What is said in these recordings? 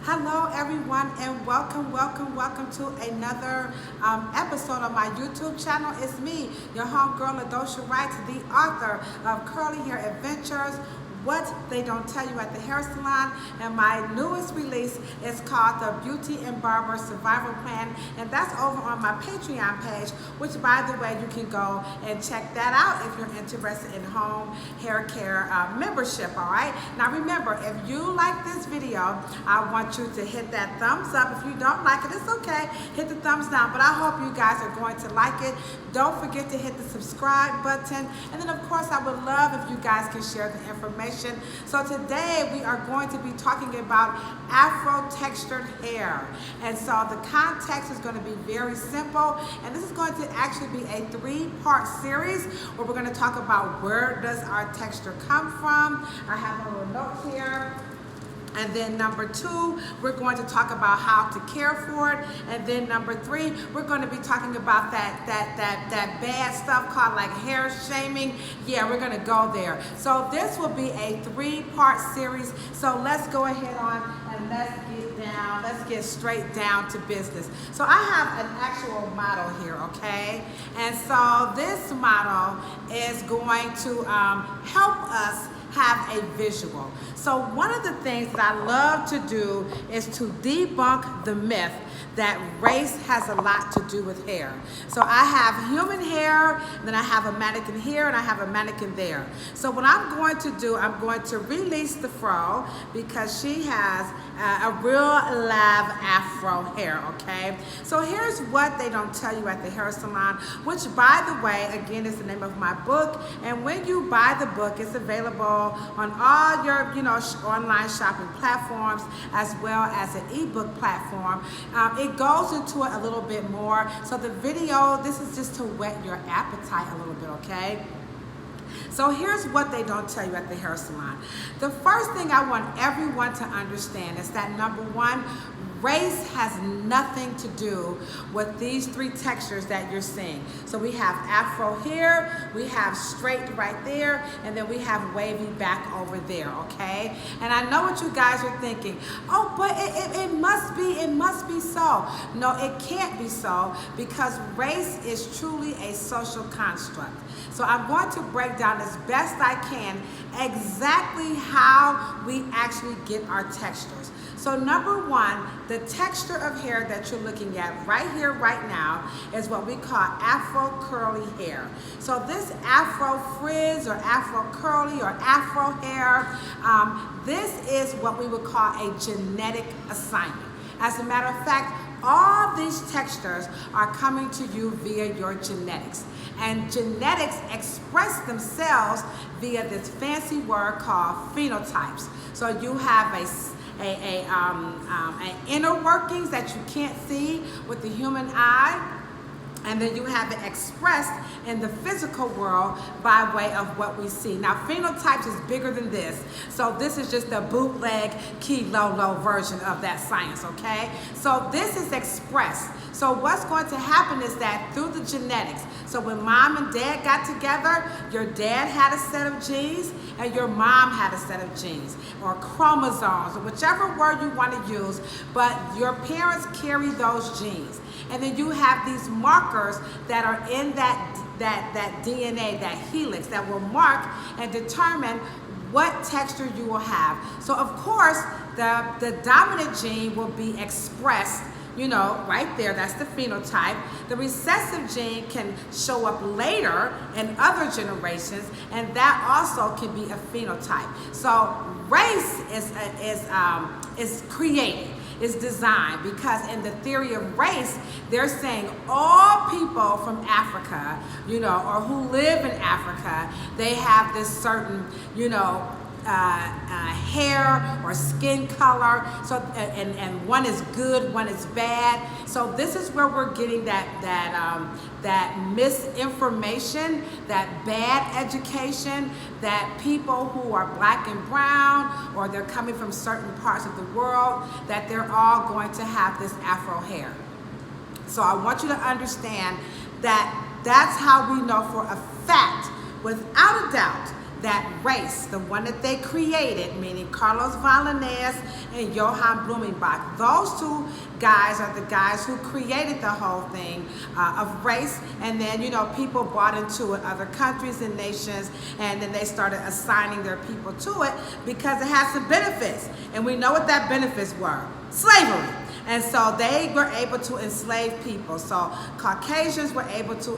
Hello everyone, and welcome to another episode of my YouTube channel. It's me, your homegirl Ladosha Wright, the author of Curly Hair Adventures, What They Don't Tell You at the Hair Salon, and my newest release is called the Beauty and Barber Survival Plan, and that's over on my Patreon page, which by the way, you can go and check that out if you're interested in home hair care membership, all right? Now remember, if you like this video, I want you to hit that thumbs up. If you don't like it, it's okay. Hit the thumbs down, but I hope you guys are going to like it. Don't forget to hit the subscribe button, and then of course, I would love if you guys can share the information. So today we are going to be talking about Afro textured hair. And so the context is going to be very simple. And this is going to actually be a 3-part series where we're going to talk about where does our texture come from. I have a little note here. And then number 2, we're going to talk about how to care for it. And then number 3, we're going to be talking about that bad stuff called like hair shaming. Yeah, we're going to go there. So this will be a 3-part series. So let's go ahead on and let's get straight down to business. So I have an actual model here, okay? And so this model is going to help us have a visual. So one of the things that I love to do is to debunk the myth that race has a lot to do with hair. So I have human hair, then I have a mannequin here, and I have a mannequin there. So what I'm going to do, I'm going to release the fro because she has a real live Afro hair, okay? So here's what they don't tell you at the hair salon, which by the way, again, is the name of my book. And when you buy the book, it's available on all your, online shopping platforms, as well as an ebook platform. It goes into it a little bit more. So the video, this is just to whet your appetite a little bit, okay? So here's what they don't tell you at the hair salon. The first thing I want everyone to understand is that number 1, race has nothing to do with these 3 textures that you're seeing. So we have Afro here, we have straight right there, and then we have wavy back over there, okay? And I know what you guys are thinking. Oh, but it must be so. No, it can't be so because race is truly a social construct. So I'm going to break down as best I can exactly how we actually get our textures. So number 1, the texture of hair that you're looking at right here, right now, is what we call Afro curly hair. So this Afro frizz or Afro curly or Afro hair, this is what we would call a genetic assignment. As a matter of fact, all these textures are coming to you via your genetics. And genetics express themselves via this fancy word called phenotypes. So you have an inner workings that you can't see with the human eye, and then you have it expressed in the physical world by way of what we see. Now, phenotypes is bigger than this. So this is just the bootleg low version of that science, okay? So this is expressed. So what's going to happen is that through the genetics, so when mom and dad got together, your dad had a set of genes and your mom had a set of genes, or chromosomes, or whichever word you want to use, but your parents carry those genes. And then you have these markers that are in that DNA, that helix, that will mark and determine what texture you will have. So of course, the dominant gene will be expressed, right there, that's the phenotype. The recessive gene can show up later in other generations, and that also can be a phenotype. So race is created. Is designed because in the theory of race, they're saying all people from Africa, or who live in Africa, they have this certain, hair or skin color. So and one is good, one is bad. So this is where we're getting that misinformation, that bad education, that people who are black and brown, or they're coming from certain parts of the world, that they're all going to have this Afro hair. So I want you to understand that that's how we know for a fact, without a doubt, that race, the one that they created, meaning Carlos Vallanez and Johann Blumenbach. Those two guys are the guys who created the whole thing of race, and then people bought into it, other countries and nations, and then they started assigning their people to it because it had some benefits, and we know what that benefits were: slavery. And so they were able to enslave people. So Caucasians were able to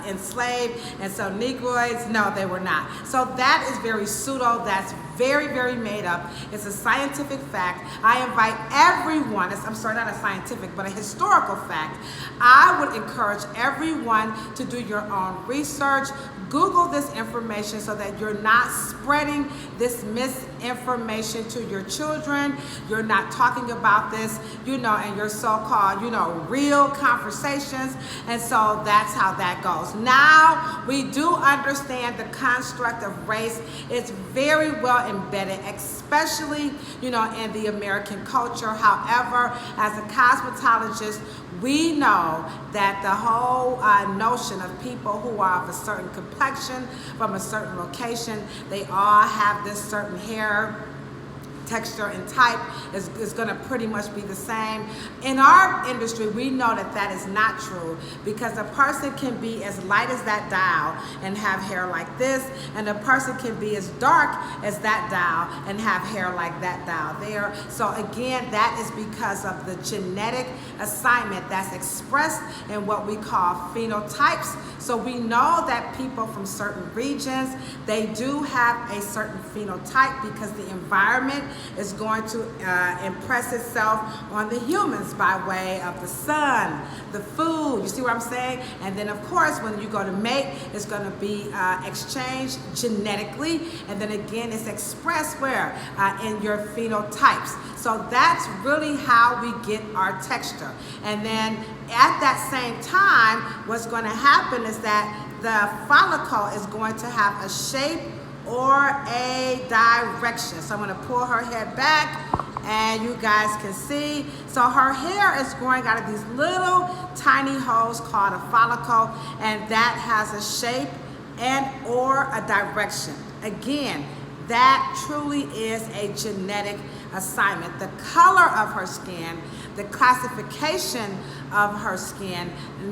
enslave, and so Negroids, no, they were not. So that is very pseudo. That's very, very made up. It's a scientific fact. I invite everyone, I'm sorry, not a scientific, but a historical fact. I would encourage everyone to do your own research. Google this information so that you're not spreading this misinformation to your children. You're not talking about this, in your so-called, real conversations. And so that's how that goes. Now, we do understand the construct of race. It's very well embedded, especially, in the American culture. However, as a cosmetologist, we know that the whole notion of people who are of a certain complexion from a certain location, they all have this certain hair texture and type is going to pretty much be the same. In our industry, we know that that is not true, because a person can be as light as that dial and have hair like this, and a person can be as dark as that dial and have hair like that dial there. So again, that is because of the genetic assignment that's expressed in what we call phenotypes. So we know that people from certain regions, they do have a certain phenotype because the environment is going to impress itself on the humans by way of the sun, the food, you see what I'm saying? And then of course, when you go to mate, it's going to be exchanged genetically, and then again, it's expressed where? In your phenotypes. So that's really how we get our texture. And then at that same time, what's going to happen is that the follicle is going to have a shape or a direction. So I'm going to pull her head back, and you guys can see. So her hair is growing out of these little tiny holes called a follicle, and that has a shape and or a direction. Again, that truly is a genetic assignment. The color of her skin, the classification of her skin,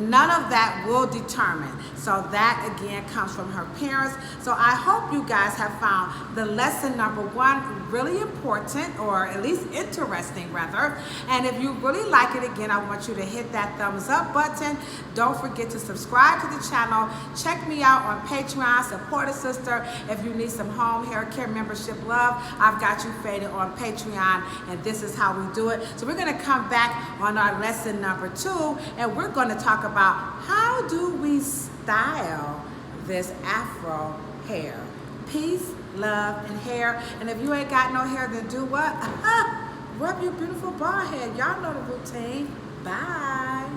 none of that will determine. So that again comes from her parents. So I hope you guys have found the lesson number one really important, or at least interesting rather. And if you really like it, again, I want you to hit that thumbs up button. Don't forget to subscribe to the channel. Check me out on Patreon, support a sister. If you need some home hair care membership love, I've got you faded on Patreon, and this is how we do it. So we're going to come back on our lesson number 2, and we're going to talk about how do we style this afro hair. Peace, love, and hair. And if you ain't got no hair, then do what? Rub your beautiful bald head. Y'all know the routine. Bye.